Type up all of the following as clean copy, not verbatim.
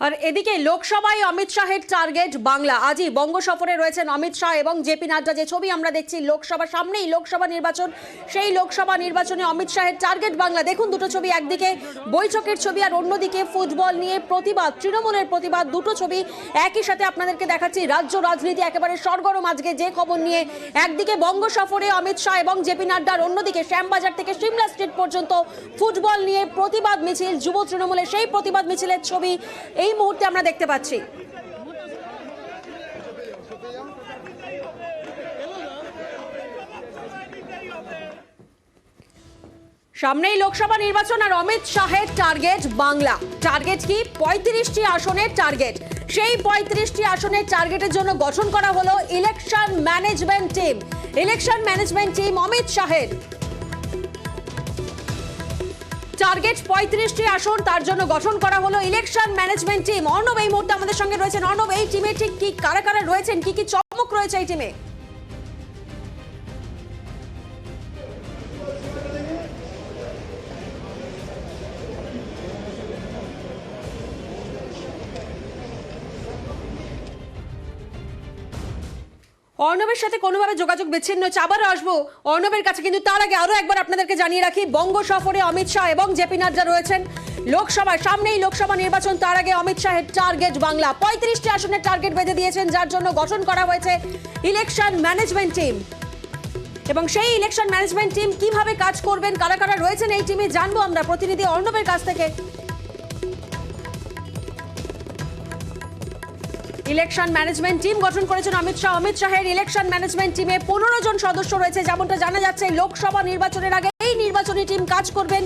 আর এদিকে লোকসভায় অমিত শাহের টার্গেট বাংলা। আজই বঙ্গ সফরে রয়েছেন অমিত শাহ এবং জেপি নাড্ডা। যে ছবি আমরা দেখছি, লোকসভা সামনেই লোকসভা নির্বাচন, সেই লোকসভা নির্বাচনে অমিত শাহের টার্গেট বাংলা। দেখুন দুটো ছবি, একদিকে বৈঠকের ছবি আর অন্যদিকে ফুটবল নিয়ে প্রতিবাদ, তৃণমূলের প্রতিবাদ। দুটো ছবি একই সাথে আপনাদেরকে দেখাচ্ছি। রাজ্য রাজনীতি একেবারে সরগরম আজকে যে খবর নিয়ে, একদিকে বঙ্গ সফরে অমিত শাহ এবং জেপি নাড্ডার, অন্যদিকে শ্যামবাজার থেকে সিমলা স্ট্রিট পর্যন্ত ফুটবল নিয়ে প্রতিবাদ মিছিল, যুব তৃণমূলের সেই প্রতিবাদ মিছিলের ছবি এই মুহূর্তে আমরা দেখতে পাচ্ছি। সামনেই লোকসভা নির্বাচন আর অমিত শাহের টার্গেট বাংলা। টার্গেট কি? 35টি আসনের টার্গেট। সেই 35টি আসনের টার্গেটের জন্য গঠন করা হলো election management team. Election management team Amit শাহের টার্গেট 35টি আসন, তার জন্য গঠন করা হলো ইলেকশন ম্যানেজমেন্ট টিম। অর্ণব এই মুহূর্তে আমাদের সঙ্গে রয়েছেন। অর্ণব, এই টিমে ঠিক কি কারা কারা রয়েছেন, কি কি চমক রয়েছে এই টিমে? অর্ণবের সাথে কোনোভাবে যোগাযোগ বিচ্ছিন্ন হচ্ছে, আবারও আসবো অর্ণবের কাছে, কিন্তু তার আগে আরো একবার আপনাদেরকে জানিয়ে রাখি, বঙ্গ সফরে অমিত শাহ এবং জেপি নাড্ডা রয়েছেন লোকসভায়। সামনেই লোকসভা নির্বাচন, তার আগে অমিত শাহের টার্গেট বাংলা। 35টি আসনের টার্গেট বেঁধে দিয়েছেন, যার জন্য গঠন করা হয়েছে ইলেকশন ম্যানেজমেন্ট টিম। এবং সেই ইলেকশন ম্যানেজমেন্ট টিম কিভাবে কাজ করবেন, কারা কারা রয়েছেন এই টিমে, জানবো আমরা প্রতিনিধি অর্ণবের কাছ থেকে। ইলেকশন ম্যানেজমেন্ট টিম গঠন করেছেন অমিত শাহ। অমিত শাহের ইলেকশন ম্যানেজমেন্ট টিমে 15 জন সদস্য রয়েছে। যেমনটা জানা যাচ্ছে, লোকসভা নির্বাচনের আগে এই নির্বাচনী টিম কাজ করবেন,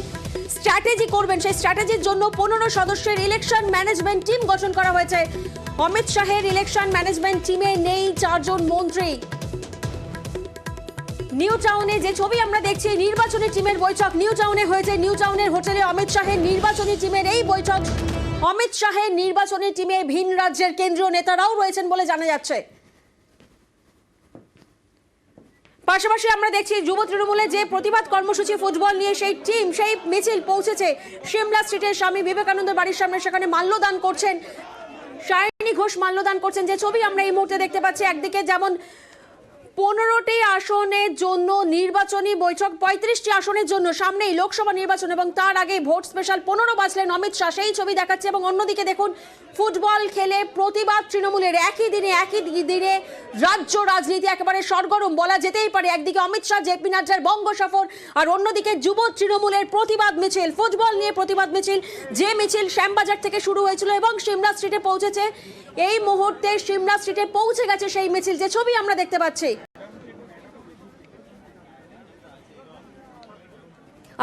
স্ট্র্যাটেজি করবেন। সেই স্ট্র্যাটেজির জন্য 15 সদস্যের ইলেকশন ম্যানেজমেন্ট টিম গঠন করা হয়েছে। অমিত শাহের ইলেকশন ম্যানেজমেন্ট টিমে নেই 4 জন মন্ত্রী। নিউ টাউনে যে ছবি আমরা দেখছি, নির্বাচনী টিমের বৈঠক নিউ টাউনে হয়েছে। নিউ টাউনের হোটেলে অমিত শাহের নির্বাচনী টিমের এই বৈঠক। অমিত শাহের নির্বাচনী টিমে ভিন রাজ্যের কেন্দ্রীয় নেতারাও রয়েছেন বলে জানা যাচ্ছে। পাশাপাশি আমরা দেখছি যুব তৃণমূলের যে প্রতিবাদ কর্মসূচি ফুটবল নিয়ে, সেই টিম, সেই মিছিল পৌঁছেছে সিমলা স্ট্রিটের স্বামী বিবেকানন্দ বাড়ির সামনে। সেখানে মাল্যদান করছেন সায়নী ঘোষ, মাল্যদান করছেন। যে ছবি আমরা এই মুহূর্তে দেখতে পাচ্ছি, একদিকে যেমন 15টি আসনের জন্য নির্বাচনী বৈঠক, 35টি আসনের জন্য সামনেই লোকসভা নির্বাচন এবং তার আগে ভোট স্পেশাল 15 বাজলেন অমিত শাহ, সেই ছবি দেখাচ্ছে। এবং অন্যদিকে দেখুন, ফুটবল খেলে প্রতিবাদ তৃণমূলের, একই দিনে রাজ্য রাজনীতি একেবারে সরগরম বলা যেতেই পারে। একদিকে অমিত শাহ জেপি নাড্ডার বঙ্গ সফর, আর অন্যদিকে যুব তৃণমূলের প্রতিবাদ মিছিল, ফুটবল নিয়ে প্রতিবাদ মিছিল। যে মিছিল শ্যামবাজার থেকে শুরু হয়েছিল এবং সিমলা স্ট্রিটে পৌঁছেছে। এই মুহূর্তে সিমলা স্ট্রিটে পৌঁছে গেছে সেই মিছিল, যে ছবি আমরা দেখতে পাচ্ছি।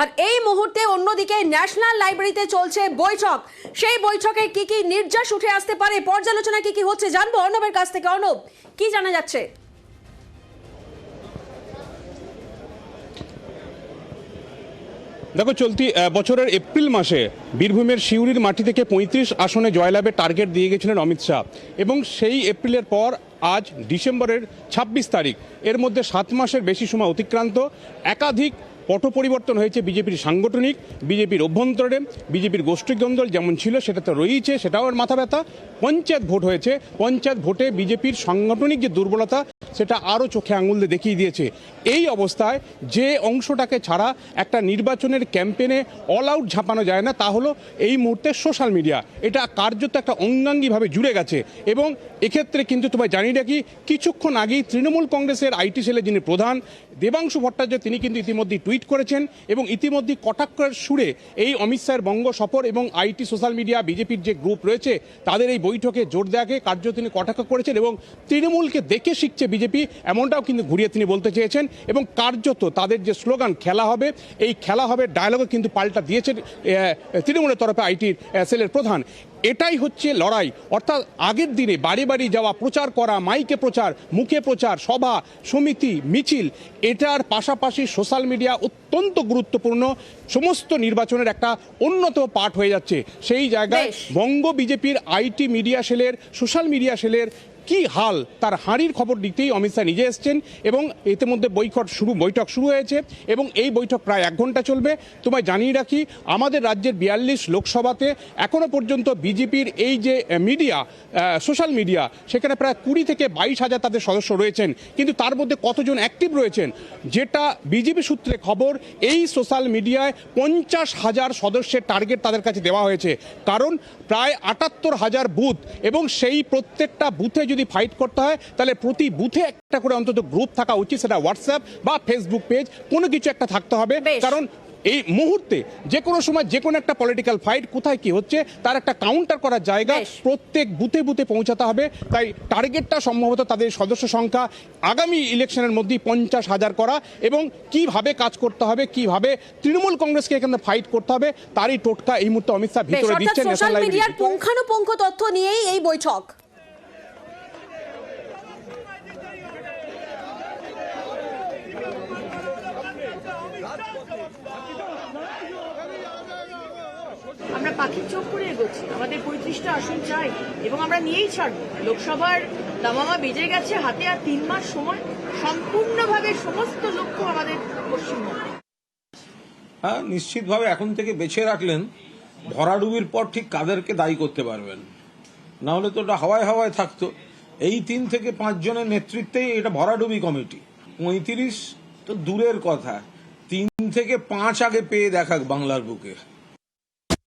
আর এই মুহূর্তে অন্যদিকে ন্যাশনাল লাইব্রেরিতে চলছে বৈঠক। সেই বৈঠকে কি কি নির্যাস উঠে আসতে পারে, পর্যালোচনা কি কি হচ্ছে, জানবো অর্ণবের কাছ থেকে। অর্ণব, কি জানা যাচ্ছে? দেখো, চলতি বছরের এপ্রিল মাসে বীরভূমের সিউড়ির মাটি থেকে 35 আসনে জয়লাভের টার্গেট দিয়ে গেছিলেন অমিত শাহ। এবং সেই এপ্রিলের পর আজ ডিসেম্বরের 26 তারিখ, এর মধ্যে 7 মাসের বেশি সময় অতিক্রান্ত। একাধিক পট পরিবর্তন হয়েছে বিজেপির সাংগঠনিক, বিজেপির অভ্যন্তরে, বিজেপির গোষ্ঠীদ্বন্দ্ব যেমন ছিল সেটা তো রয়েছে, সেটাও আর মাথা ব্যথা। পঞ্চায়েত ভোট হয়েছে, পঞ্চায়েত ভোটে বিজেপির সাংগঠনিক যে দুর্বলতা সেটা আরও চোখে আঙুল দিয়ে দেখিয়ে দিয়েছে। এই অবস্থায় যে অংশটাকে ছাড়া একটা নির্বাচনের ক্যাম্পেনে অল আউট ঝাঁপানো যায় না, তা হলো এই মুহূর্তে সোশ্যাল মিডিয়া। এটা কার্যত একটা অঙ্গাঙ্গিভাবে জুড়ে গেছে। এবং এক্ষেত্রে কিন্তু তোমায় জানিয়ে রাখি, কিছুক্ষণ আগেই তৃণমূল কংগ্রেসের আইটি সেলের যিনি প্রধান দেবাংশু ভট্টাচার্য, তিনি কিন্তু ইতিমধ্যে টুইট করেছেন এবং ইতিমধ্যে কটাক্ষের সুরে এই অমিত শাহের বঙ্গ সফর এবং আইটি, সোশ্যাল মিডিয়া, বিজেপির যে গ্রুপ রয়েছে তাদের এই বৈঠকে জোর দেওয়াকে কার্যত তিনি কটাক্ষ করেছেন। এবং তৃণমূলকে দেখে শিখছে বিজেপি, এমনটাও কিন্তু ঘুরিয়ে তিনি বলতে চেয়েছেন। এবং কার্যত তাদের যে স্লোগান খেলা হবে, এই খেলা হবে ডায়লগে কিন্তু পাল্টা দিয়েছেন তৃণমূলের তরফে আইটির সেলের প্রধান। এটাই হচ্ছে লড়াই। অর্থাৎ আগের দিনে বাড়ি বাড়ি যাওয়া, প্রচার করা, মাইকে প্রচার, মুখে প্রচার, সভা সমিতি, মিছিল, এটার পাশাপাশি সোশ্যাল মিডিয়া অত্যন্ত গুরুত্বপূর্ণ, সমস্ত নির্বাচনের একটা অন্যতম পার্ট হয়ে যাচ্ছে। সেই জায়গায় বঙ্গ বিজেপির আইটি মিডিয়া সেলের, সোশ্যাল মিডিয়া সেলের কি হাল তার হাঁড়ির খবর দিতেই অমিত শাহ নিজে এসছেন এবং ইতিমধ্যে বৈঠক শুরু হয়েছে এবং এই বৈঠক প্রায় 1 ঘন্টা চলবে। তোমায় জানিয়ে রাখি, আমাদের রাজ্যের 42 লোকসভাতে এখনো পর্যন্ত বিজেপির এই যে মিডিয়া, সোশ্যাল মিডিয়া, সেখানে প্রায় 20 থেকে 22 হাজার তাদের সদস্য রয়েছেন, কিন্তু তার মধ্যে কতজন অ্যাক্টিভ রয়েছেন, যেটা বিজেপি সূত্রে খবর, এই সোশ্যাল মিডিয়ায় 50,000 সদস্যের টার্গেট তাদের কাছে দেওয়া হয়েছে। কারণ প্রায় 78,000 বুথ এবং সেই প্রত্যেকটা বুথে যদি ফাইট করতে হয় তাহলে প্রতি বুথে একটা করে অন্তত গ্রুপ থাকা উচিত, সেটা হোয়াটসঅ্যাপ বা ফেসবুক পেজ, কোনো কিছু একটা থাকতে হবে। বেশ। কারণ এই মুহূর্তে যে কোনো সময় যে কোনো একটা পলিটিক্যাল ফাইট কোথায় কি হচ্ছে তার একটা কাউন্টার করার জায়গা বেশ। প্রত্যেক বুথে বুথে পৌঁছাতে হবে। তাই টার্গেটটা সম্ভবত তাদের সদস্য সংখ্যা আগামী ইলেকশনের মধ্যেই 50,000 করা এবং কিভাবে কাজ করতে হবে, কিভাবে তৃণমূল কংগ্রেসকে এখানে ফাইট করতে হবে, তারই টোটকা এই মুহূর্তে অমিত শাহ বেশ, ভিতরে অর্থাৎ দিচ্ছেন সোশ্যাল ন্যাশনাল মিডিয়ার লাইব্রেরি। পুঙ্খানুপুঙ্খ তথ্য নিয়েই এই বৈঠক। আমরা পাখির চোখ করে এগোচ্ছি, আমাদের 35টা আসন চাই এবং আমরা নিয়েই ছাড়বো। লোকসভার দামামা বেজে গেছে, হাতে আর 3 মাস সময়, সম্পূর্ণভাবে সমস্ত লক্ষ্য আমাদের পশ্চিমবঙ্গে। হ্যাঁ, নিশ্চিতভাবে এখন থেকে বেছে রাখলেন, ভরাডুবির পর ঠিক কাদেরকে দায়ী করতে পারবেন, না হলে তো ওটা হাওয়ায় হাওয়ায় থাকতো। এই 3 থেকে 5 জনের নেতৃত্বেই এটা ভরাডুবি কমিটি। 35 তো দূরের কথা, 3 থেকে 5 আগে পেয়ে দেখাক বাংলার বুকে।